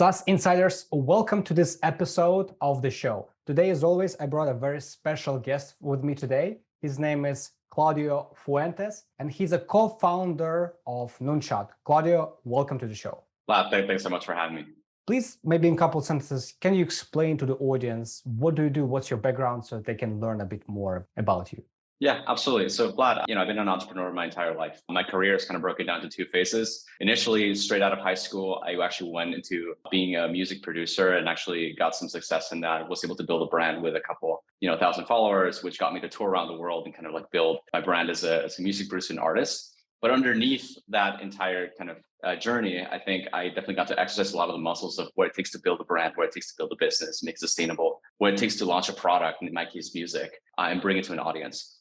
SaaS Insiders, welcome to this episode of the show. Today, as always, I brought a very special guest with me today. His name is Claudio Fuentes, and he's a co-founder of Noonshot. Claudio, welcome to the show. Vlad, thanks so much for having me. Please, maybe in a couple of sentences, can you explain to the audience, what do you do, what's your background, so they can learn a bit more about you? Yeah, absolutely. So Vlad, I've been an entrepreneur my entire life. My career is kind of broken down to two phases. Initially, straight out of high school, I actually went into being a music producer and actually got some success in that. Was able to build a brand with a couple, 1,000 followers, which got me to tour around the world and kind of like build my brand as a music producer and artist. But underneath that entire kind of journey, I think I definitely got to exercise a lot of the muscles of what it takes to build a brand, what it takes to build a business, make it sustainable, what it takes to launch a product, in my case, music, and bring it to an audience.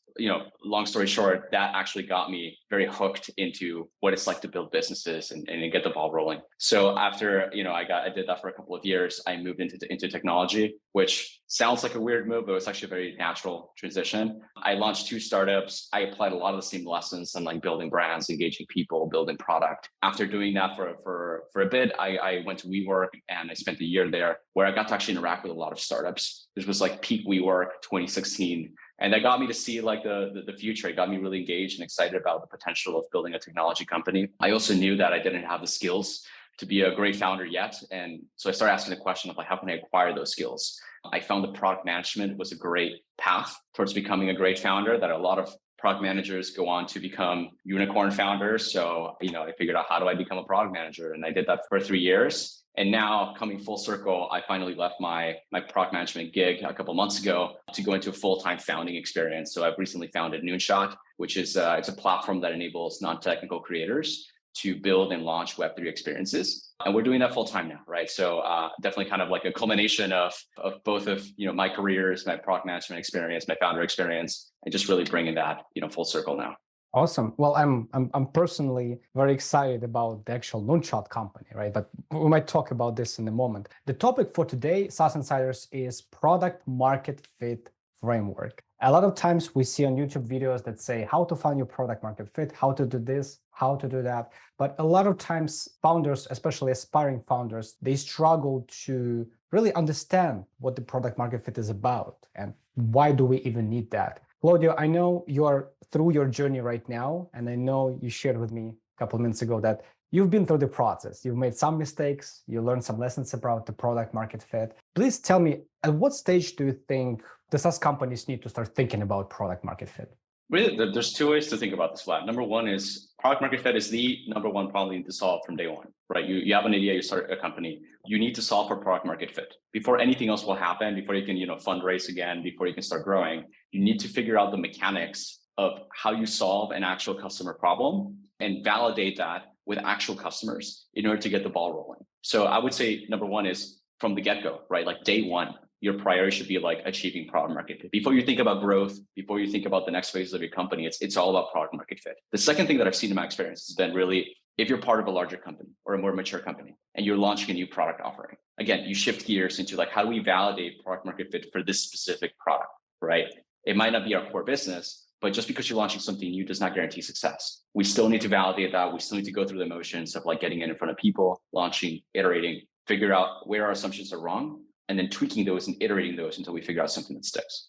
Long story short, that actually got me very hooked into what it's like to build businesses and get the ball rolling. So after, I did that for a couple of years, I moved into technology, which sounds like a weird move, but it's actually a very natural transition. I launched 2 startups. I applied a lot of the same lessons on like building brands, engaging people, building product. After doing that for a bit, I went to WeWork and I spent a year there where I got to actually interact with a lot of startups. This was like peak WeWork 2016. And that got me to see like the future. It got me really engaged and excited about the potential of building a technology company. I also knew that I didn't have the skills to be a great founder yet. And so I started asking the question of like, how can I acquire those skills? I found that product management was a great path towards becoming a great founder, that a lot of product managers go on to become unicorn founders. So, I figured out, how do I become a product manager? And I did that for 3 years. And now, coming full circle, I finally left my product management gig a couple months ago to go into a full-time founding experience. So I've recently founded Noonshot, which is it's a platform that enables non-technical creators to build and launch Web3 experiences. And we're doing that full-time now, right? So definitely kind of like a culmination of both of my careers, my product management experience, my founder experience, and just really bringing that full circle now. Awesome. Well, I'm personally very excited about the actual Noonshot company, right? But we might talk about this in a moment. The topic for today, SaaS Insiders, is product market fit framework. A lot of times we see on YouTube videos that say how to find your product market fit, how to do this, how to do that. But a lot of times founders, especially aspiring founders, they struggle to really understand what the product market fit is about and why do we even need that. Claudio, I know you're through your journey right now, and I know you shared with me a couple of minutes ago that you've been through the process. You've made some mistakes, you learned some lessons about the product market fit. Please tell me, at what stage do you think the SaaS companies need to start thinking about product market fit? Really, there's 2 ways to think about this, Vlad. Number one is product market fit is the number one problem you need to solve from day one, right? You have an idea, you start a company, you need to solve for product market fit. Before anything else will happen, before you can, fundraise again, before you can start growing, you need to figure out the mechanics of how you solve an actual customer problem and validate that with actual customers in order to get the ball rolling. So I would say number one is from the get-go, right? Like day one, your priority should be like achieving product market fit. Before you think about growth, before you think about the next phases of your company, it's all about product market fit. The second thing that I've seen in my experience has been really, if you're part of a larger company or a more mature company and you're launching a new product offering, again, you shift gears into like, how do we validate product market fit for this specific product, right? It might not be our core business, but just because you're launching something new does not guarantee success. We still need to validate that. We still need to go through the motions of like getting in front of people, launching, iterating, figure out where our assumptions are wrong, and then tweaking those and iterating those until we figure out something that sticks.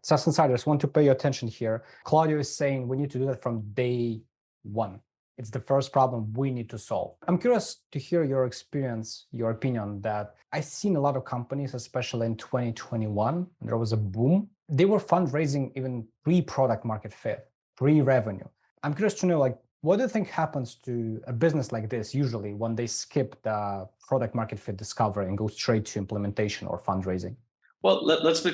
SaaS Insiders, want to pay your attention here. Claudio is saying we need to do that from day one. It's the first problem we need to solve. I'm curious to hear your experience, your opinion that I've seen a lot of companies, especially in 2021, there was a boom. They were fundraising even pre-product market fit, pre-revenue. I'm curious to know, like, what do you think happens to a business like this usually when they skip the product market fit discovery and go straight to implementation or fundraising? Well, let's be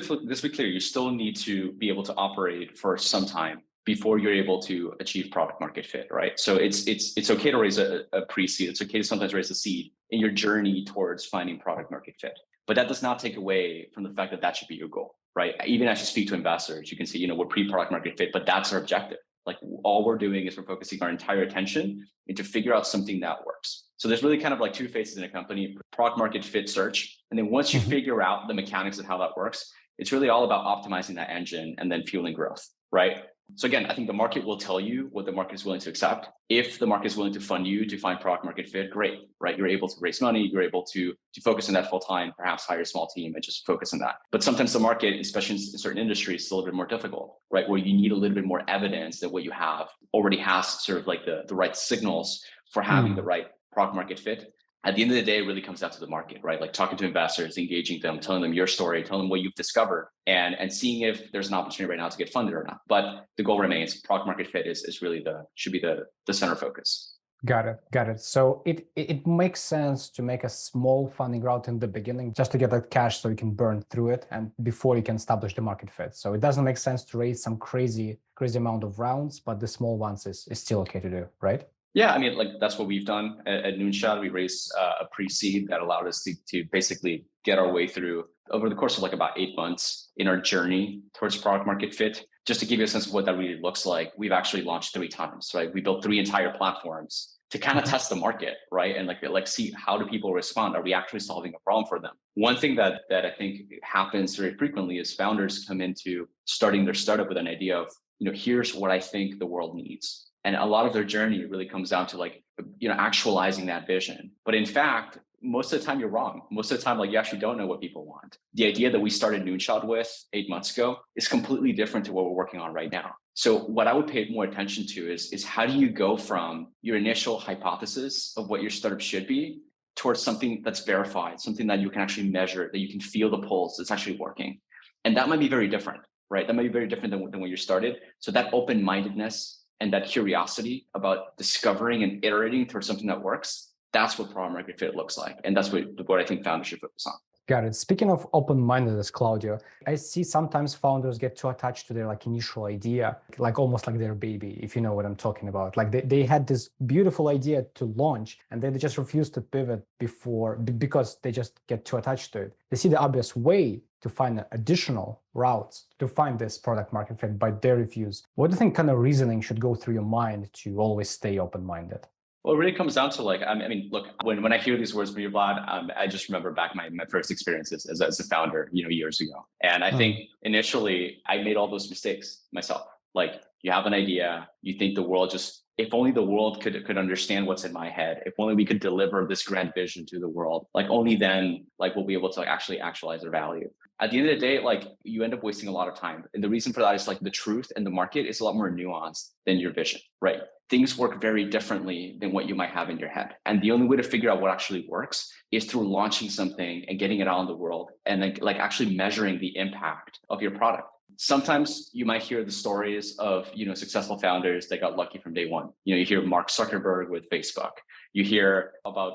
clear. You still need to be able to operate for some time before you're able to achieve product market fit, right? So it's okay to raise a pre-seed. It's okay to sometimes raise a seed in your journey towards finding product market fit. But that does not take away from the fact that that should be your goal, right? Even as you speak to investors, you can see, we're pre-product market fit, but that's our objective. Like all we're doing is we're focusing our entire attention into figure out something that works. So there's really kind of like 2 phases in a company: product market fit search. And then once you figure out the mechanics of how that works, it's really all about optimizing that engine and then fueling growth, right? So again, I think the market will tell you what the market is willing to accept. If the market is willing to fund you to find product market fit, great, right? You're able to raise money, you're able to focus on that full time, perhaps hire a small team and just focus on that. But sometimes the market, especially in certain industries, is a little bit more difficult, right? Where you need a little bit more evidence that what you have already has sort of like the right signals for having the right product market fit. At the end of the day, it really comes down to the market, right? Like talking to investors, engaging them, telling them your story, telling them what you've discovered, and seeing if there's an opportunity right now to get funded or not. But the goal remains product market fit is really should be the center focus. Got it. So it makes sense to make a small funding route in the beginning just to get that cash so you can burn through it and before you can establish the market fit. So it doesn't make sense to raise some crazy amount of rounds, but the small ones is still okay to do, right? Yeah, I mean, like that's what we've done at Noonshot. We raised a pre-seed that allowed us to basically get our way through over the course of like about 8 months in our journey towards product market fit. Just to give you a sense of what that really looks like, we've actually launched 3 times, right? We built 3 entire platforms to kind of test the market, right? And like see how do people respond? Are we actually solving a problem for them? One thing that I think happens very frequently is founders come into starting their startup with an idea of, here's what I think the world needs. And a lot of their journey really comes down to like, actualizing that vision. But in fact, most of the time you're wrong. Most of the time, like you actually don't know what people want. The idea that we started Noonshot with 8 months ago is completely different to what we're working on right now. So what I would pay more attention to is how do you go from your initial hypothesis of what your startup should be towards something that's verified, something that you can actually measure, that you can feel the pulse, that's actually working. And that might be very different, right? That might be very different than when you started. So that open-mindedness and that curiosity about discovering and iterating towards something that works, that's what product market fit looks like. And that's what I think founders should focus on. Got it. Speaking of open-mindedness, Claudio, I see sometimes founders get too attached to their like initial idea, like almost like their baby, if you know what I'm talking about. Like they had this beautiful idea to launch and then they just refuse to pivot because they just get too attached to it. They see the obvious way to find additional routes to find this product market fit by their views. What do you think kind of reasoning should go through your mind to always stay open-minded? Well, it really comes down to like, I mean, look, when I hear these words from you, Vlad, I just remember back my first experiences as a founder, years ago. And I think initially I made all those mistakes myself. Like you have an idea, you think the world if only the world could understand what's in my head, if only we could deliver this grand vision to the world, like only then like we'll be able to actually actualize their value. At the end of the day, like you end up wasting a lot of time. And the reason for that is like the truth and the market is a lot more nuanced than your vision, right? Things work very differently than what you might have in your head. And the only way to figure out what actually works is through launching something and getting it out in the world and then like actually measuring the impact of your product. Sometimes you might hear the stories of, successful founders that got lucky from day one. You hear Mark Zuckerberg with Facebook. You hear about,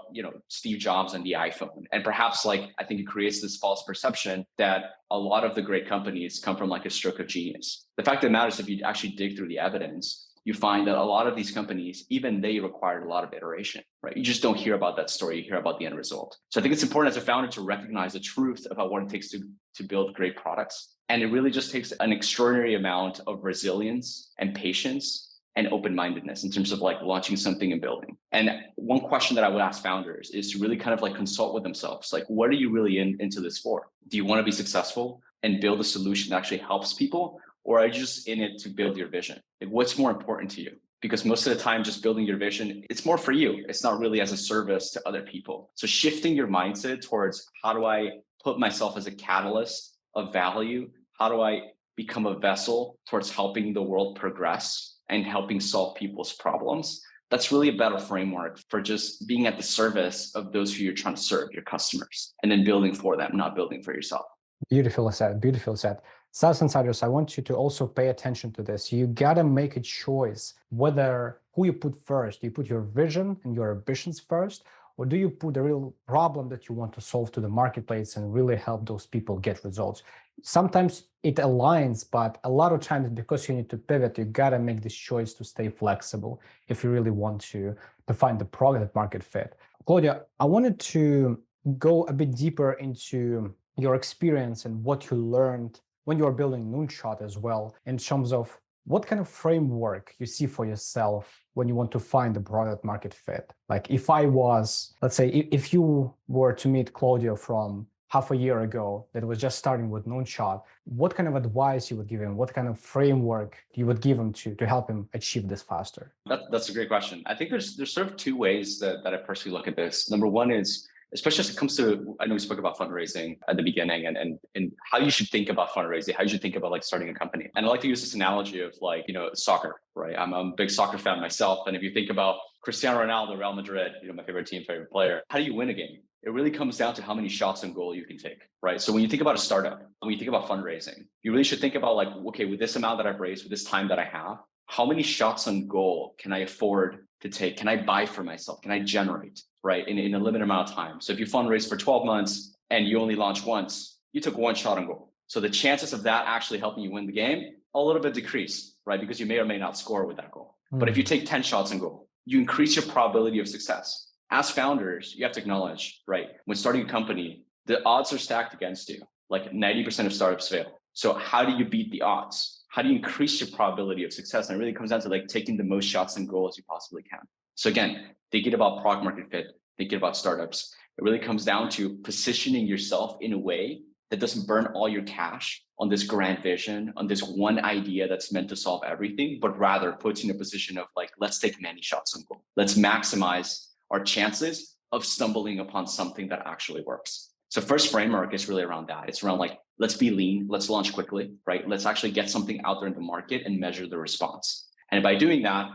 Steve Jobs and the iPhone. And perhaps I think it creates this false perception that a lot of the great companies come from like a stroke of genius. The fact of the matter is if you actually dig through the evidence, you find that a lot of these companies, even they required a lot of iteration, right? You just don't hear about that story, you hear about the end result. So I think it's important as a founder to recognize the truth about what it takes to build great products. And it really just takes an extraordinary amount of resilience and patience and open-mindedness in terms of like launching something and building. And one question that I would ask founders is to really kind of like consult with themselves. Like, what are you really into this for? Do you want to be successful and build a solution that actually helps people? Or are you just in it to build your vision? Like, what's more important to you? Because most of the time, just building your vision, it's more for you. It's not really as a service to other people. So shifting your mindset towards how do I put myself as a catalyst of value? How do I become a vessel towards helping the world progress and helping solve people's problems? That's really a better framework for just being at the service of those who you're trying to serve, your customers, and then building for them, not building for yourself. Beautiful said, beautiful said. SaaS Insiders, I want you to also pay attention to this. You gotta make a choice whether who you put first. Do you put your vision and your ambitions first, or do you put the real problem that you want to solve to the marketplace and really help those people get results? Sometimes it aligns, but a lot of times because you need to pivot, you gotta make this choice to stay flexible if you really want to find the product market fit. Claudia, I wanted to go a bit deeper into your experience and what you learned when you are building Noonshot as well, in terms of what kind of framework you see for yourself when you want to find the product market fit. Like if I was, let's say, if you were to meet Claudio from half a year ago that was just starting with Noonshot, what kind of advice you would give him? What kind of framework you would give him to help him achieve this faster? That's a great question. I think there's sort of two ways that I personally look at this. Number one is, especially as it comes to, I know we spoke about fundraising at the beginning and how you should think about fundraising, how you should think about like starting a company. And I like to use this analogy of like, soccer, right? I'm a big soccer fan myself. And if you think about Cristiano Ronaldo, Real Madrid, my favorite team, favorite player, how do you win a game? It really comes down to how many shots on goal you can take, right? So when you think about a startup, when you think about fundraising, you really should think about like, okay, with this amount that I've raised, with this time that I have, how many shots on goal can I afford to take? Can I buy for myself? Can I generate, right? In a limited amount of time. So if you fundraise for 12 months and you only launch once, you took one shot on goal. So the chances of that actually helping you win the game, a little bit decrease, right? Because you may or may not score with that goal. But if you take 10 shots on goal, you increase your probability of success. As founders, you have to acknowledge, right? When starting a company, the odds are stacked against you. Like 90% of startups fail. So how do you beat the odds? How do you increase your probability of success? And it really comes down to like taking the most shots on goal as you possibly can. So again, thinking about product market fit, thinking about startups, it really comes down to positioning yourself in a way that doesn't burn all your cash on this grand vision, on this one idea that's meant to solve everything, but rather puts you in a position of like, let's take many shots on goal. Let's maximize our chances of stumbling upon something that actually works. So first framework is really around that. It's around like, let's be lean, let's launch quickly, right? Let's actually get something out there in the market and measure the response. And by doing that,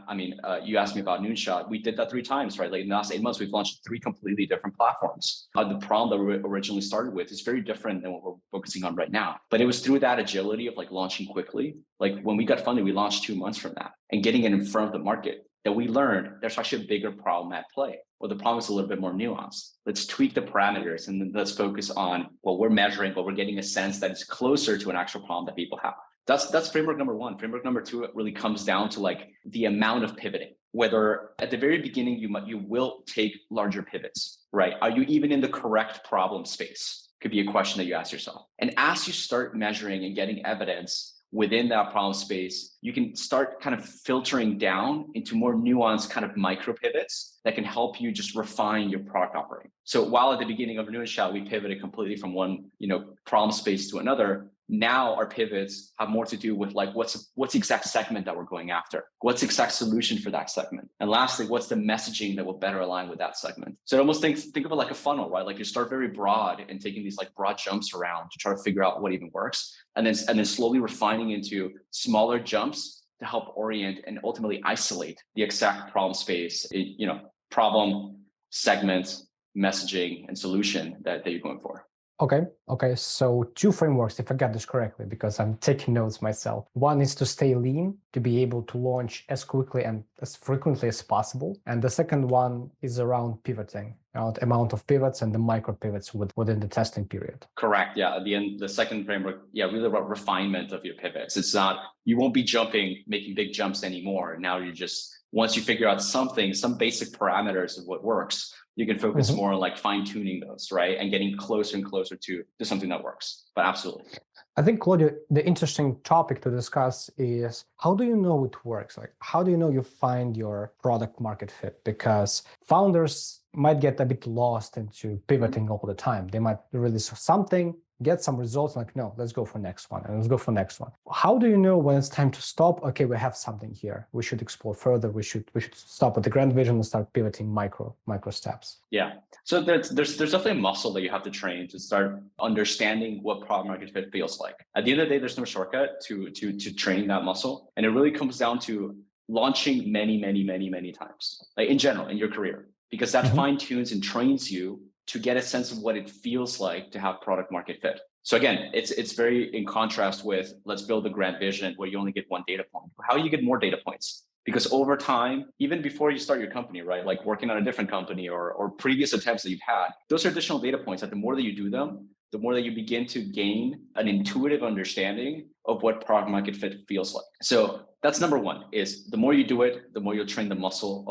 you asked me about Noonshot. We did that 3 times, right? Like in the last 8 months, we've launched 3 completely different platforms. The problem that we originally started with is very different than what we're focusing on right now. But it was through that agility of like launching quickly. Like when we got funded, we launched 2 months from that and getting it in front of the market that we learned there's actually a bigger problem at play. Well, the problem is a little bit more nuanced. Let's tweak the parameters and then let's focus on what we're measuring, what we're getting a sense that is closer to an actual problem that people have. That's framework number 1. Framework number 2, it really comes down to like the amount of pivoting. Whether at the very beginning you will take larger pivots, right? Are you even in the correct problem space? Could be a question that you ask yourself. And as you start measuring and getting evidence within that problem space, you can start kind of filtering down into more nuanced kind of micro pivots that can help you just refine your product offering. So while at the beginning of Noonshot, we pivoted completely from one, problem space to another, now our pivots have more to do with like, what's the exact segment that we're going after? What's the exact solution for that segment? And lastly, what's the messaging that will better align with that segment? So almost think of it like a funnel, right? Like you start very broad and taking these like broad jumps around to try to figure out what even works. And then slowly refining into smaller jumps to help orient and ultimately isolate the exact problem space, problem, segment, messaging, and solution that you're going for. Okay. So 2 frameworks, if I got this correctly, because I'm taking notes myself. One is to stay lean, to be able to launch as quickly and as frequently as possible. And the second one is around pivoting, amount of pivots and the micro pivots within the testing period. Correct. Yeah. At the end, the second framework, really about refinement of your pivots. It's not, you won't be making big jumps anymore. Now you're just, once you figure out some basic parameters of what works, you can focus more on like fine tuning those, right? And getting closer and closer to something that works. But absolutely. I think, Claudio, the interesting topic to discuss is how do you know it works? Like, how do you know you find your product market fit? Because founders might get a bit lost into pivoting all the time. They might release something, get some results, like, no, let's go for next one, and let's go for next one. How do you know when it's time to stop? Okay, we have something here. We should explore further. We should stop at the grand vision and start pivoting micro steps. Yeah. So there's definitely a muscle that you have to train to start understanding what product market fit feels like. At the end of the day, there's no shortcut to training that muscle. And it really comes down to launching many times, like in general, in your career, because that fine tunes and trains you to get a sense of what it feels like to have product market fit. So again, it's very in contrast with let's build a grand vision where you only get one data point. How do you get more data points? Because over time, even before you start your company, right, like working on a different company or previous attempts that you've had, those are additional data points that the more that you do them, the more that you begin to gain an intuitive understanding of what product market fit feels like. So that's number 1, is the more you do it, the more you'll train the muscle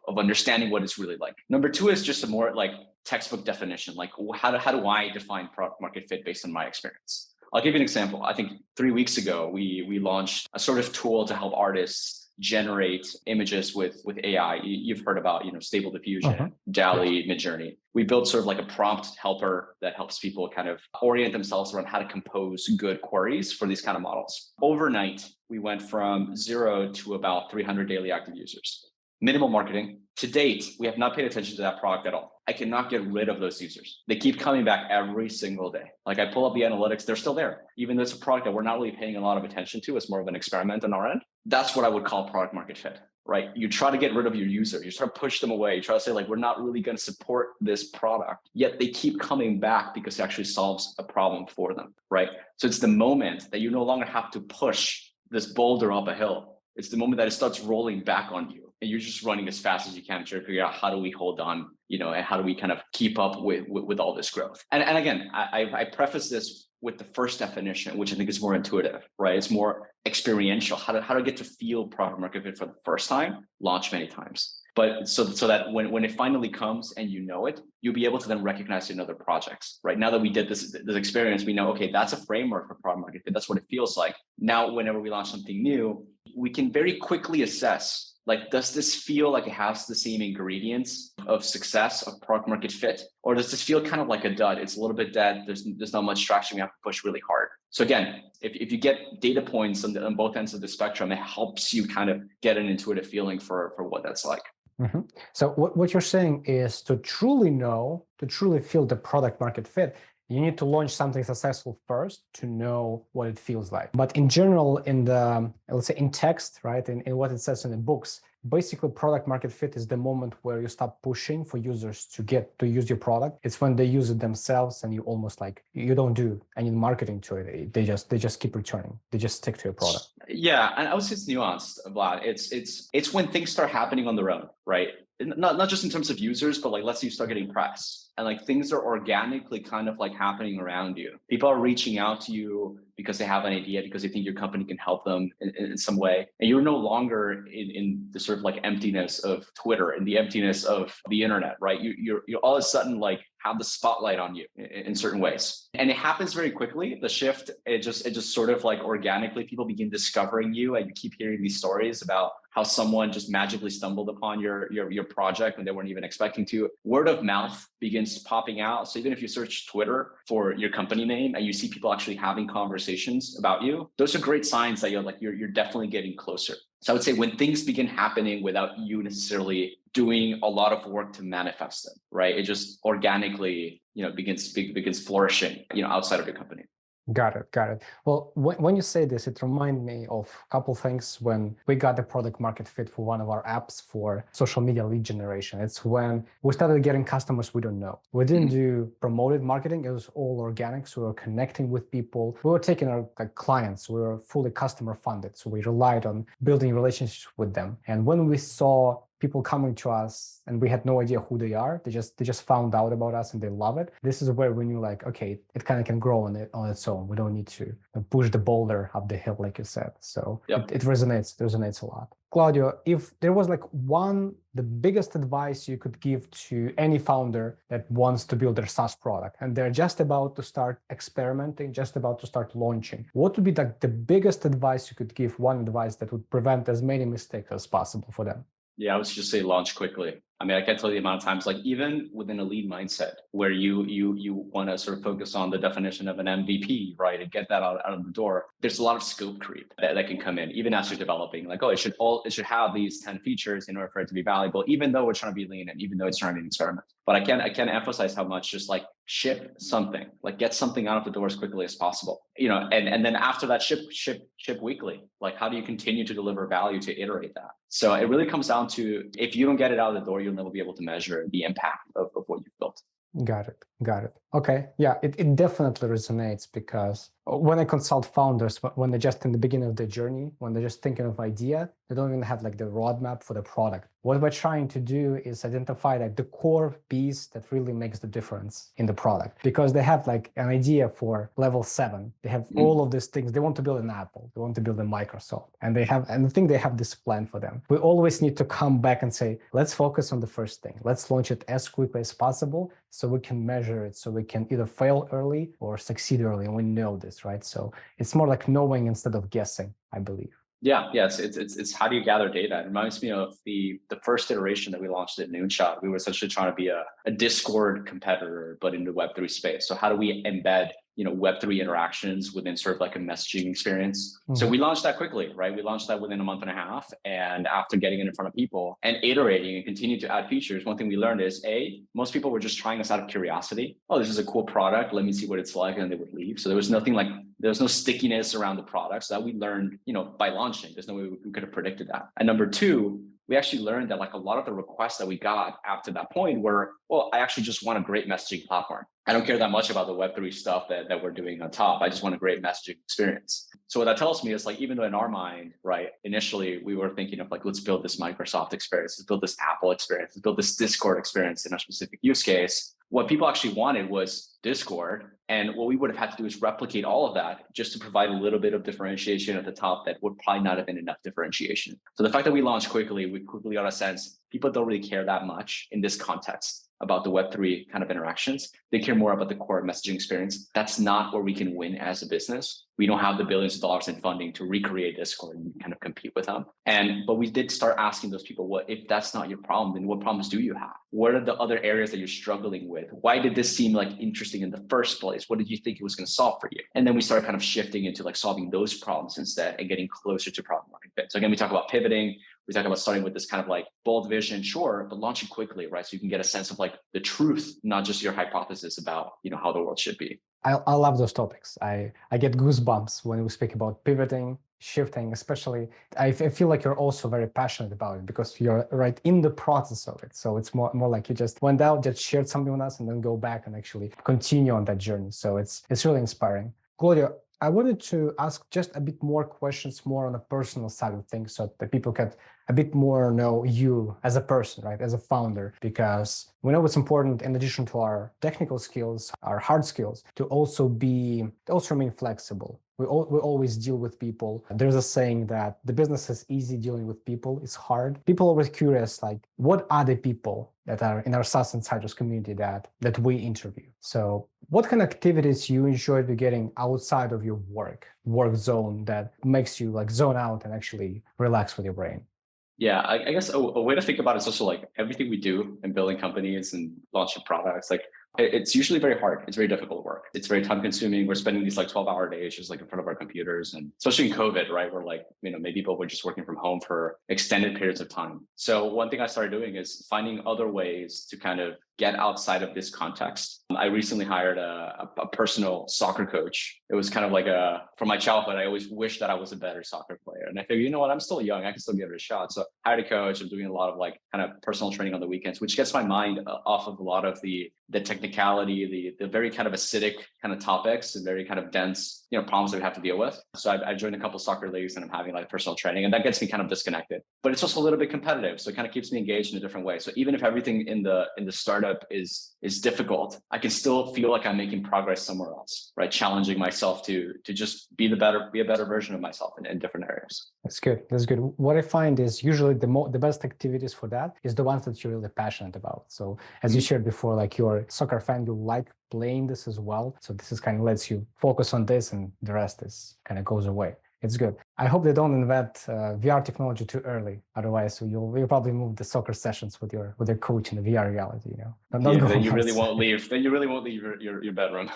of understanding what it's really like. Number 2 is just a more like textbook definition. Like how do I define product market fit based on my experience? I'll give you an example. I think 3 weeks ago, we launched a sort of tool to help artists generate images with AI. You've heard about, Stable Diffusion, Uh-huh. DALL-E, Midjourney. We built sort of like a prompt helper that helps people kind of orient themselves around how to compose good queries for these kind of models. Overnight, we went from 0 to about 300 daily active users. Minimal marketing. To date, we have not paid attention to that product at all. I cannot get rid of those users. They keep coming back every single day. Like I pull up the analytics, they're still there. Even though it's a product that we're not really paying a lot of attention to, it's more of an experiment on our end. That's what I would call product market fit, right? You try to get rid of your user. You try to push them away. You try to say like, we're not really going to support this product, yet they keep coming back because it actually solves a problem for them, right? So it's the moment that you no longer have to push this boulder up a hill. It's the moment that it starts rolling back on you. And you're just running as fast as you can to try to figure out how do we hold on, and how do we kind of keep up with all this growth. And again, I preface this with the first definition, which I think is more intuitive, right? It's more experiential. How to get to feel product market fit for the first time, launch many times. But so that when it finally comes and you know it, you'll be able to then recognize it in other projects, right? Now that we did this experience, we know, okay, that's a framework for product market fit. That's what it feels like. Now, whenever we launch something new, we can very quickly assess, like, does this feel like it has the same ingredients of success, of product market fit? Or does this feel kind of like a dud? It's a little bit dead. There's not much traction. We have to push really hard. So again, if you get data points on both ends of the spectrum, it helps you kind of get an intuitive feeling for what that's like. Mm-hmm. So what you're saying is to truly feel the product market fit, you need to launch something successful first to know what it feels like. But in general, let's say in text, right, in what it says in the books, basically product market fit is the moment where you stop pushing for users to get to use your product. It's when they use it themselves and you almost like, you don't do any marketing to it. They just keep returning. They just stick to your product. Yeah, and I would say it's nuanced, Vlad. It's when things start happening on their own, right? Not just in terms of users, but like, let's say you start getting press and like things are organically kind of like happening around you. People are reaching out to you because they have an idea, because they think your company can help them in some way. And you're no longer in the sort of like emptiness of Twitter and the emptiness of the internet, right? You're all of a sudden like have the spotlight on you in certain ways. And it happens very quickly. The shift, it just sort of like organically, people begin discovering you, and you keep hearing these stories about how someone just magically stumbled upon your project when they weren't even expecting to. Word of mouth begins popping out. So even if you search Twitter for your company name and you see people actually having conversations about you, those are great signs that you're definitely getting closer. So I would say when things begin happening without you necessarily doing a lot of work to manifest them, right? It just organically, begins flourishing, outside of your company. Got it. Well, when you say this, it reminds me of a couple things when we got the product market fit for one of our apps for social media lead generation. It's when we started getting customers we don't know. We didn't do promoted marketing. It was all organic. So we were connecting with people. We were taking our clients. We were fully customer funded. So we relied on building relationships with them. And when we saw people coming to us and we had no idea who they are, they just found out about us and they love it. This is where we knew like, okay, it kind of can grow on its own. We don't need to push the boulder up the hill, like you said. So yep. it resonates a lot. Claudio, if there was like the biggest advice you could give to any founder that wants to build their SaaS product and they're just about to start experimenting, just about to start launching, what would be like the biggest advice you could give, one advice that would prevent as many mistakes as possible for them? Yeah, I would just say launch quickly. I mean, I can't tell you the amount of times, like even within a lead mindset where you want to sort of focus on the definition of an MVP, right? And get that out of the door. There's a lot of scope creep that can come in, even as you're developing, like, oh, it should have these 10 features in order for it to be valuable, even though we're trying to be lean and even though it's trying to be an experiment. But I can't emphasize how much just like ship something, like get something out of the door as quickly as possible, and then after that ship weekly. Like, how do you continue to deliver value to iterate that? So it really comes down to, if you don't get it out of the door, you'll never be able to measure the impact of what you've built. Got it. Okay. Yeah, it definitely resonates because when I consult founders, when they're just in the beginning of their journey, when they're just thinking of idea, they don't even have like the roadmap for the product. What we're trying to do is identify like the core piece that really makes the difference in the product, because they have like an idea for level 7. They have all of these things. They want to build an Apple. They want to build a Microsoft, and I think they have this plan for them. We always need to come back and say, let's focus on the first thing. Let's launch it as quickly as possible so we can measure it, so we can either fail early or succeed early. And we know this, right? So it's more like knowing instead of guessing, I believe. Yeah. It's how do you gather data? It reminds me of the first iteration that we launched at Noonshot. We were essentially trying to be a Discord competitor, but in the Web3 space. So how do we embed Web3 interactions within sort of like a messaging experience? So we launched that quickly, right? We launched that within a month and a half, and after getting it in front of people and iterating and continue to add features, one thing we learned is most people were just trying us out of curiosity. Oh, this is a cool product, let me see what it's like, and they would leave. So there was nothing like, there was no stickiness around the product. So that we learned, by launching. There's no way we could have predicted that. And number two, we actually learned that like a lot of the requests that we got after that point were, well, I actually just want a great messaging platform. I don't care that much about the Web3 stuff that we're doing on top. I just want a great messaging experience. So what that tells me is like, even though in our mind, right, initially we were thinking of like, let's build this Microsoft experience, let's build this Apple experience, let's build this Discord experience in a specific use case. What people actually wanted was Discord. And what we would have had to do is replicate all of that just to provide a little bit of differentiation at the top that would probably not have been enough differentiation. So the fact that we launched quickly, we quickly got a sense people don't really care that much in this context about the Web3 kind of interactions. They care more about the core messaging experience. That's not where we can win as a business. We don't have the billions of dollars in funding to recreate Discord and kind of compete with them. But we did start asking those people, what if that's not your problem, then what problems do you have? What are the other areas that you're struggling with? Why did this seem like interesting in the first place? What did you think it was going to solve for you? And then we started kind of shifting into like solving those problems instead and getting closer to problem market fit. So again, we talk about pivoting. We talk about starting with this kind of like bold vision, sure, but launching quickly, right? So you can get a sense of like the truth, not just your hypothesis about, how the world should be. I love those topics. I get goosebumps when we speak about pivoting, shifting, especially. I feel like you're also very passionate about it because you're right in the process of it. So it's more like you just went out, just shared something with us, and then go back and actually continue on that journey. So it's really inspiring. Claudio, I wanted to ask just a bit more questions, more on the personal side of things, so that people can a bit more know you as a person, right, as a founder, because we know it's important in addition to our technical skills, our hard skills, to also remain flexible. We always deal with people. There's a saying that the business is easy, dealing with people is hard. People are always curious, like, what are the people that are in our SaaS Insiders community that we interview? So what kind of activities you enjoy getting outside of your work zone that makes you like zone out and actually relax with your brain? Yeah, I guess a way to think about it is also like everything we do in building companies and launching products, like it's usually very hard. It's very difficult work. It's very time consuming. We're spending these like 12-hour days just like in front of our computers. And especially in COVID, right? Where like, maybe people were just working from home for extended periods of time. So one thing I started doing is finding other ways to kind of get outside of this context. I recently hired a personal soccer coach. It was kind of like from my childhood, I always wished that I was a better soccer player. And I figured, you know what, I'm still young. I can still give it a shot. So I hired a coach. I'm doing a lot of like kind of personal training on the weekends, which gets my mind off of a lot of the technicality, the very kind of acidic kind of topics and very kind of dense, problems that we have to deal with. So I joined a couple of soccer leagues and I'm having like personal training, and that gets me kind of disconnected, but it's also a little bit competitive. So it kind of keeps me engaged in a different way. So even if everything in the startup is difficult, I can still feel like I'm making progress somewhere else, right? Challenging myself to just be a better version of myself in different areas. That's good. That's good. What I find is usually the best activities for that is the ones that you're really passionate about. So as you shared before, like you're a soccer fan, you like playing this as well. So this is kind of lets you focus on this, and the rest is kind of goes away. It's good. I hope they don't invent VR technology too early. Otherwise, you'll probably move the soccer sessions with your coach in the VR reality. Then you really won't leave. Then you really won't leave your bedroom.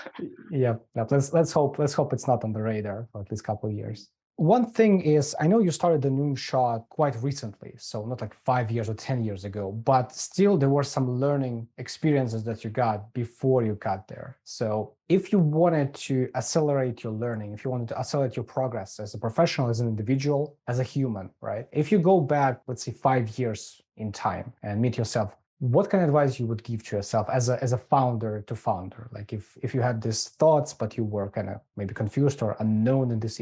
Yeah. Let's hope it's not on the radar for at least a couple of years. One thing is, I know you started the Noonshot quite recently, so not like 5 years or 10 years ago, but still there were some learning experiences that you got before you got there. So if you wanted to accelerate your learning, if you wanted to accelerate your progress as a professional, as an individual, as a human, right? If you go back, let's say 5 years in time and meet yourself, what kind of advice you would give to yourself as a founder to founder? Like if you had these thoughts, but you were kind of maybe confused or unknown in these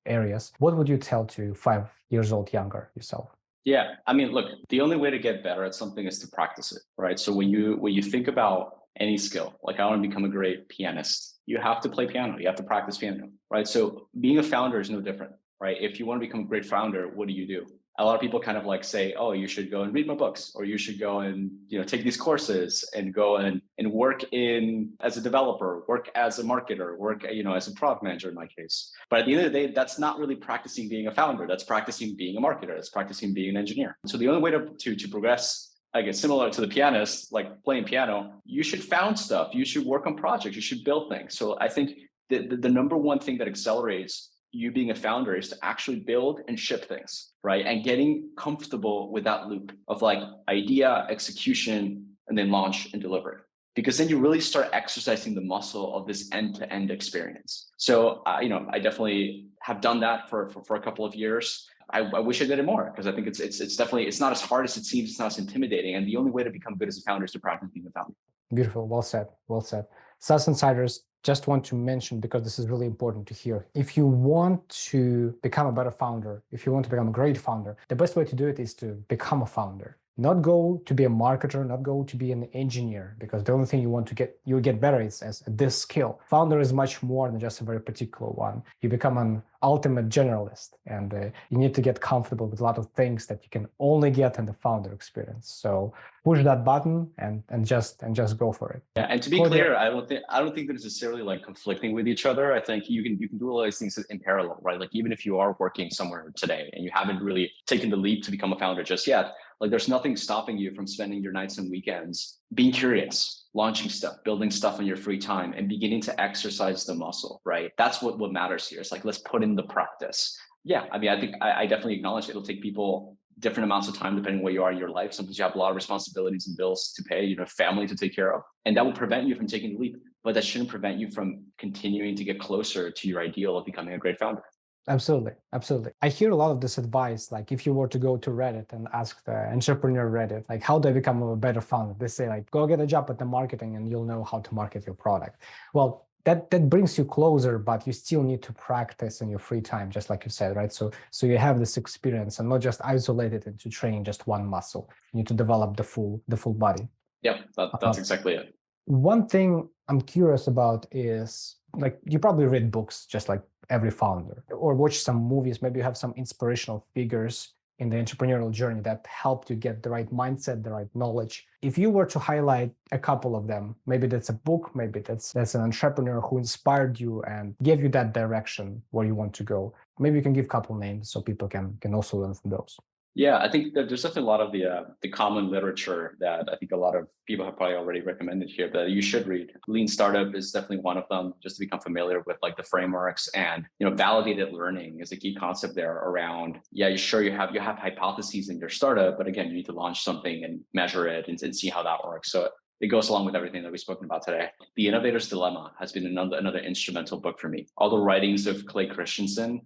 areas, what would you tell to 5 years old younger yourself? Yeah, I mean, look, the only way to get better at something is to practice it, right? So when you think about any skill, like I want to become a great pianist, you have to play piano, you have to practice piano, right? So being a founder is no different, right? If you want to become a great founder, what do? a lot of people kind of like say, oh, you should go and read my books, or you should go and, take these courses and go and work in as a developer, work as a marketer, work, as a product manager in my case. But at the end of the day, that's not really practicing being a founder. That's practicing being a marketer. That's practicing being an engineer. So the only way to progress, I guess, similar to the pianist, like playing piano, you should found stuff. You should work on projects. You should build things. So I think the number one thing that accelerates you being a founder is to actually build and ship things, right? And getting comfortable with that loop of like idea, execution, and then launch and delivery. Because then you really start exercising the muscle of this end-to-end experience. So, I definitely have done that for a couple of years. I wish I did it more, because I think it's definitely, it's not as hard as it seems. It's not as intimidating. And the only way to become good as a founder is to practice being a founder. Beautiful. Well said. Well said. SaaS Insiders, just want to mention, because this is really important to hear. If you want to become a better founder, if you want to become a great founder, the best way to do it is to become a founder. Not go to be a marketer, not go to be an engineer, because the only thing you get better is as this skill. Founder is much more than just a very particular one. You become an ultimate generalist, and you need to get comfortable with a lot of things that you can only get in the founder experience. So push that button and just go for it. Yeah, and to be clear, I don't think they're necessarily like conflicting with each other. I think you can do all these things in parallel, right? Like even if you are working somewhere today and you haven't really taken the leap to become a founder just yet, like there's nothing stopping you from spending your nights and weekends being curious, launching stuff, building stuff in your free time, and beginning to exercise the muscle, right? That's what matters here. It's like, let's put in the practice. Yeah, I mean, I think I definitely acknowledge it'll take people different amounts of time depending where you are in your life. Sometimes you have a lot of responsibilities and bills to pay, family to take care of, and that will prevent you from taking the leap. But that shouldn't prevent you from continuing to get closer to your ideal of becoming a great founder. Absolutely. Absolutely. I hear a lot of this advice, like if you were to go to Reddit and ask the entrepreneur Reddit, like how do I become a better founder? They say like, go get a job at the marketing and you'll know how to market your product. Well, that brings you closer, but you still need to practice in your free time, just like you said, right? So you have this experience and not just isolate it into training just one muscle. You need to develop the full body. Yeah, that's exactly it. One thing I'm curious about is, like, you probably read books just like every founder, or watch some movies. Maybe you have some inspirational figures in the entrepreneurial journey that helped you get the right mindset, the right knowledge. If you were to highlight a couple of them, maybe that's a book, maybe that's an entrepreneur who inspired you and gave you that direction where you want to go. Maybe you can give a couple names so people can also learn from those. Yeah, I think that there's definitely a lot of the common literature that I think a lot of people have probably already recommended here that you should read. Lean Startup is definitely one of them, just to become familiar with like the frameworks, and validated learning is a key concept there around. Yeah, you have hypotheses in your startup, but again, you need to launch something and measure it and see how that works. So it goes along with everything that we've spoken about today. The Innovator's Dilemma has been another instrumental book for me. All the writings of Clay Christensen,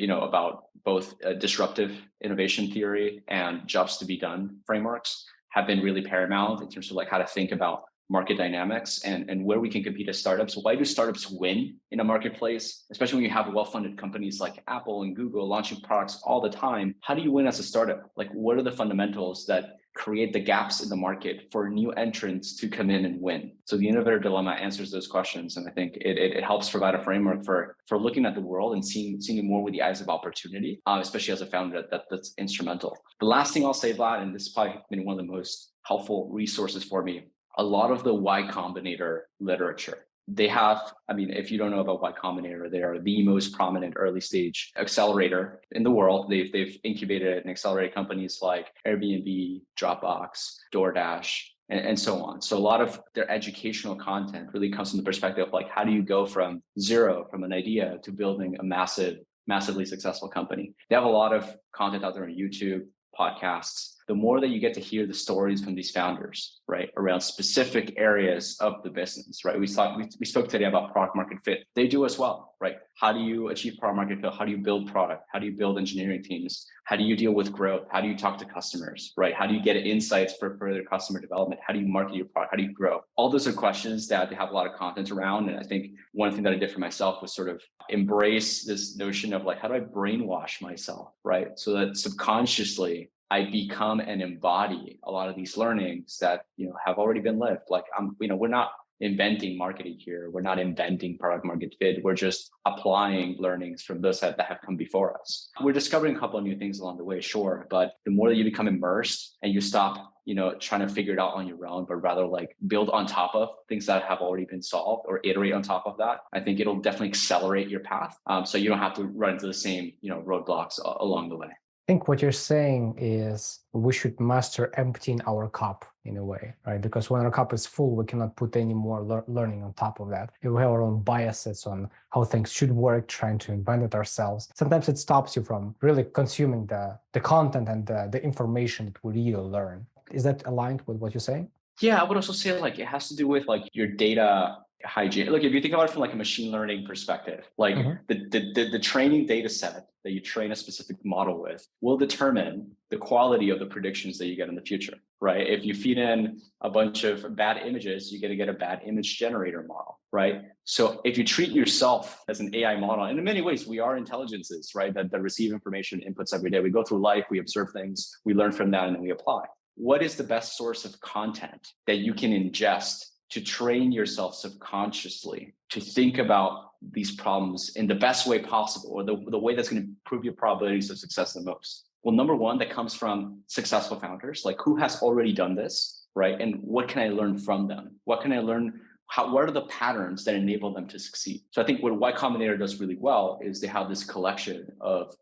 about both disruptive innovation theory and jobs to be done frameworks have been really paramount in terms of like how to think about market dynamics and where we can compete as startups. Why do startups win in a marketplace, especially when you have well-funded companies like Apple and Google launching products all the time? How do you win as a startup? Like, what are the fundamentals that create the gaps in the market for new entrants to come in and win? So the Innovator Dilemma answers those questions. And I think it helps provide a framework for looking at the world and seeing it more with the eyes of opportunity, especially as a founder, that's instrumental. The last thing I'll say, Vlad, and this has probably been one of the most helpful resources for me, a lot of the Y Combinator literature. They have, if you don't know about Y Combinator, they are the most prominent early stage accelerator in the world. They've incubated and accelerated companies like Airbnb, Dropbox, DoorDash, and so on. So a lot of their educational content really comes from the perspective of like, how do you go from zero, from an idea to building a massively successful company? They have a lot of content out there on YouTube, podcasts. The more that you get to hear the stories from these founders, right, around specific areas of the business, right? We spoke today about product market fit. They do as well, right? How do you achieve product market fit? How do you build product? How do you build engineering teams? How do you deal with growth? How do you talk to customers, right? How do you get insights for further customer development? How do you market your product? How do you grow? All those are questions that they have a lot of content around. And I think one thing that I did for myself was sort of embrace this notion of like, how do I brainwash myself, right? So that subconsciously I become and embody a lot of these learnings that have already been lived. Like we're not inventing marketing here. We're not inventing product market fit. We're just applying learnings from those that have come before us. We're discovering a couple of new things along the way, sure. But the more that you become immersed and you stop, trying to figure it out on your own, but rather like build on top of things that have already been solved or iterate on top of that, I think it'll definitely accelerate your path. So you don't have to run into the same, roadblocks along the way. I think what you're saying is we should master emptying our cup in a way, right? Because when our cup is full, we cannot put any more learning on top of that. If we have our own biases on how things should work, trying to invent it ourselves, sometimes it stops you from really consuming the content and the information that we really learn. Is that aligned with what you're saying? Yeah, I would also say like it has to do with like your data hygiene. Look, if you think about it from like a machine learning perspective, like the training data set that you train a specific model with will determine the quality of the predictions that you get in the future, right? If you feed in a bunch of bad images, you're going to get a bad image generator model, right? So if you treat yourself as an AI model, and in many ways we are intelligences, right? That receive information inputs every day. We go through life, we observe things, we learn from that, and then we apply. What is the best source of content that you can ingest to train yourself subconsciously to think about these problems in the best way possible, or the way that's going to improve your probabilities of success the most? Well, number one, that comes from successful founders, like who has already done this, right? And what can I learn from them? What can I learn? What are the patterns that enable them to succeed? So I think what Y Combinator does really well is they have this collection of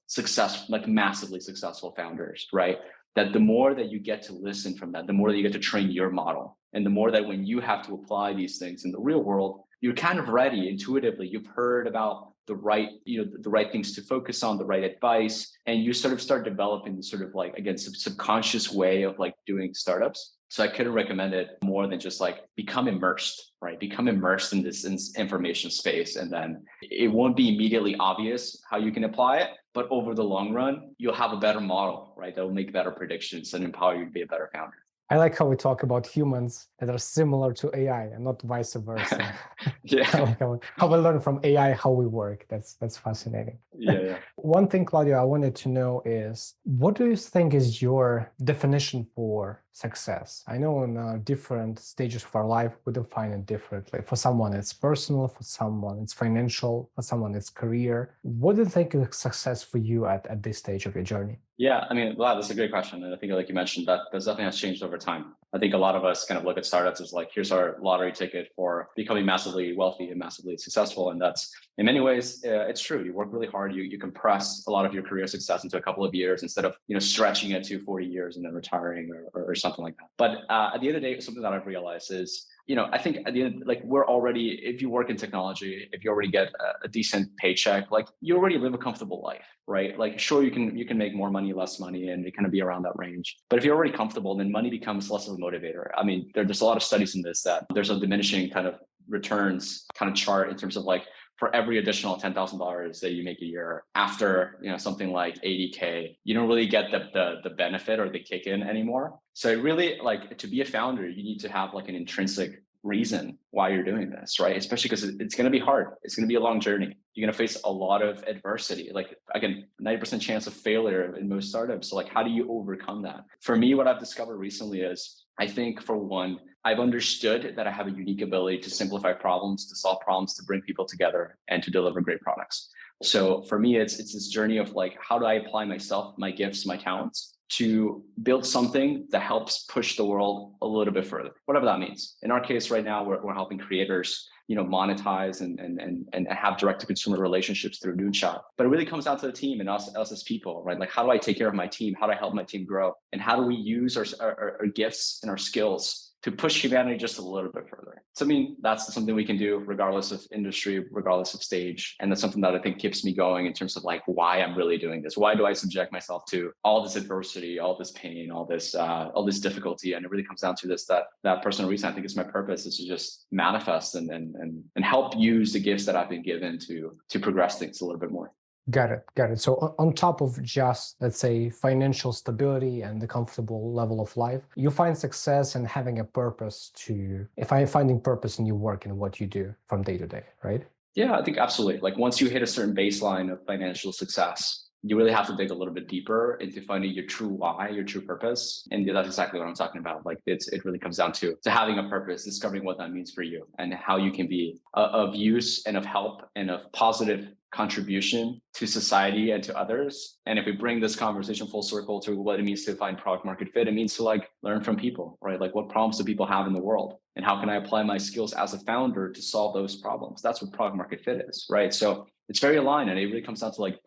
like massively successful founders, right? That the more that you get to listen from that, the more that you get to train your model. And the more that when you have to apply these things in the real world, you're kind of ready intuitively. You've heard about the right things to focus on, the right advice, and you sort of start developing sort of like, again, subconscious way of like doing startups. So I couldn't recommend it more than just like become immersed, right? Become immersed in this information space. And then it won't be immediately obvious how you can apply it, but over the long run, you'll have a better model, right? That will make better predictions and empower you to be a better founder. I like how we talk about humans that are similar to AI and not vice versa. Yeah. I like how we learn from AI how we work. That's fascinating. Yeah. One thing, Claudio, I wanted to know is, what do you think is your definition for success? I know in different stages of our life, we define it differently. For someone, it's personal. For someone, it's financial. For someone, it's career. What do you think is success for you at this stage of your journey? Yeah, I mean, Vlad, that's a great question. And I think, like you mentioned, that definitely has changed over time. I think a lot of us kind of look at startups as like, here's our lottery ticket for becoming massively wealthy and massively successful. And that's, in many ways, it's true. You work really hard. You compress a lot of your career success into a couple of years instead of, stretching it to 40 years and then retiring or something like that. But at the end of the day, something that I've realized is, I think at the end, like we're already, if you work in technology, if you already get a decent paycheck, like you already live a comfortable life, right? Like, sure, you can make more money, less money, and it kind of be around that range. But if you're already comfortable, then money becomes less of a motivator. I mean, there's a lot of studies in this that there's a diminishing kind of returns kind of chart in terms of like, for every additional $10,000 that you make a year after, something like 80K, you don't really get the benefit or the kick in anymore. So really, like, to be a founder, you need to have like an intrinsic reason why you're doing this, right? Especially because it's going to be hard. It's going to be a long journey. You're going to face a lot of adversity. Like, again, 90% chance of failure in most startups. So like, how do you overcome that? For me, what I've discovered recently is, I think for one, I've understood that I have a unique ability to simplify problems, to solve problems, to bring people together, and to deliver great products. So for me, it's this journey of like, how do I apply myself, my gifts, my talents to build something that helps push the world a little bit further, whatever that means. In our case right now, we're helping creators, monetize and have direct to consumer relationships through Noonshot. But it really comes down to the team and us as people, right? Like, how do I take care of my team? How do I help my team grow? And how do we use our gifts and our skills to push humanity just a little bit further? So, I mean, that's something we can do regardless of industry, regardless of stage. And that's something that I think keeps me going in terms of like why I'm really doing this. Why do I subject myself to all this adversity, all this pain, all this difficulty? And it really comes down to this, that personal reason. I think it's my purpose is to just manifest and help use the gifts that I've been given to progress things a little bit more. Got it. So on top of just, let's say, financial stability and the comfortable level of life, you find success in having a purpose finding purpose in your work and what you do from day to day, right? Yeah, I think absolutely. Like once you hit a certain baseline of financial success, you really have to dig a little bit deeper into finding your true why, your true purpose. And that's exactly what I'm talking about. Like it really comes down to having a purpose, discovering what that means for you and how you can be of use and of help and of positive contribution to society and to others. And if we bring this conversation full circle to what it means to find product market fit, it means to like learn from people, right? Like what problems do people have in the world? And how can I apply my skills as a founder to solve those problems? That's what product market fit is, right? So it's very aligned, and it really comes down to like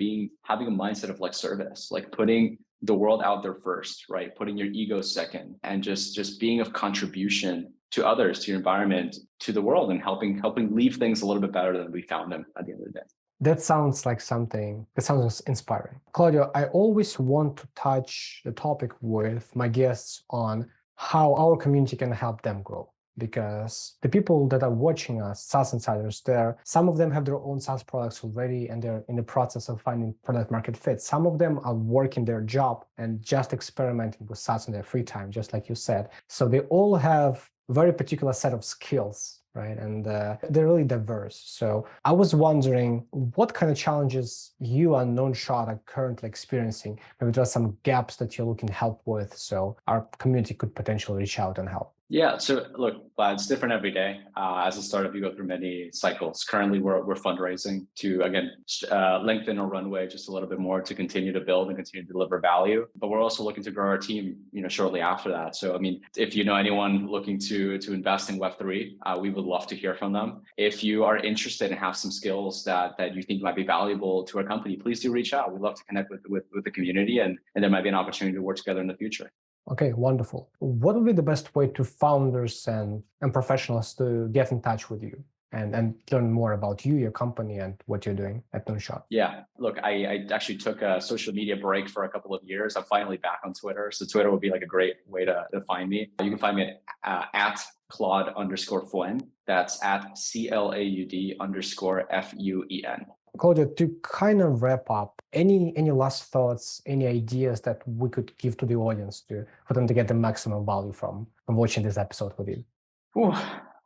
having a mindset of like service, like putting the world out there first, right? Putting your ego second, and just being of contribution to others, to your environment, to the world, and helping leave things a little bit better than we found them at the end of the day. That sounds like something that sounds inspiring. Claudio, I always want to touch the topic with my guests on how our community can help them grow. Because the people that are watching us, SaaS Insiders, some of them have their own SaaS products already, and they're in the process of finding product market fit. Some of them are working their job and just experimenting with SaaS in their free time, just like you said. So they all have a very particular set of skills, right? And they're really diverse. So I was wondering what kind of challenges you and Noonshot are currently experiencing. Maybe there are some gaps that you're looking to help with, so our community could potentially reach out and help. Yeah. So look, Vlad, it's different every day. As a startup, you go through many cycles. Currently, we're fundraising to, again, lengthen our runway just a little bit more to continue to build and continue to deliver value. But we're also looking to grow our team, shortly after that. So, I mean, if you know anyone looking to invest in Web3, we would love to hear from them. If you are interested and have some skills that you think might be valuable to our company, please do reach out. We'd love to connect with the community, and there might be an opportunity to work together in the future. Okay, wonderful. What would be the best way to founders and professionals to get in touch with you and learn more about you, your company, and what you're doing at Noonshot? Yeah, look, I actually took a social media break for a couple of years. I'm finally back on Twitter. So Twitter would be like a great way to find me. You can find me at Claude_Fuen. That's at CLAUD_FUEN. Claudio, to kind of wrap up, any last thoughts, any ideas that we could give to the audience for them to get the maximum value from watching this episode with you? Ooh,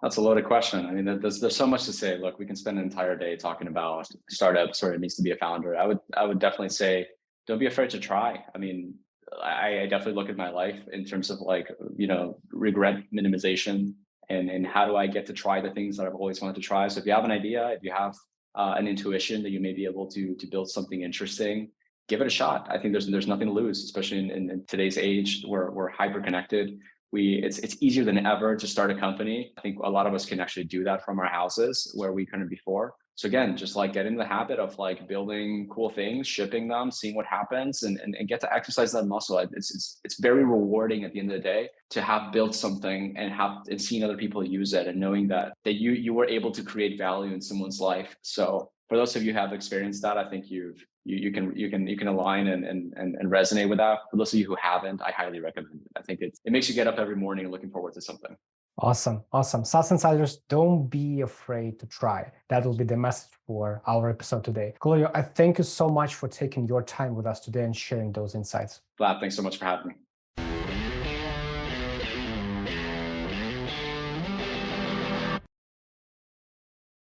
that's a loaded question. I mean, there's so much to say. Look, we can spend an entire day talking about startups or it needs to be a founder. I would definitely say, don't be afraid to try. I mean, I definitely look at my life in terms of like, regret minimization and how do I get to try the things that I've always wanted to try. So if you have an idea, if you have an intuition that you may be able to build something interesting, give it a shot. I think there's nothing to lose, especially in today's age where we're hyper connected. It's easier than ever to start a company. I think a lot of us can actually do that from our houses where we couldn't before. So again, just like get in the habit of like building cool things, shipping them, seeing what happens, and get to exercise that muscle. It's very rewarding at the end of the day to have built something and seeing other people use it and knowing that you were able to create value in someone's life. So for those of you who have experienced that, I think you can align and resonate with that. For those of you who haven't, I highly recommend it. I think it makes you get up every morning looking forward to something. Awesome. SaaS Insiders, don't be afraid to try. That will be the message for our episode today. Claudio, I thank you so much for taking your time with us today and sharing those insights. Vlad, thanks so much for having me.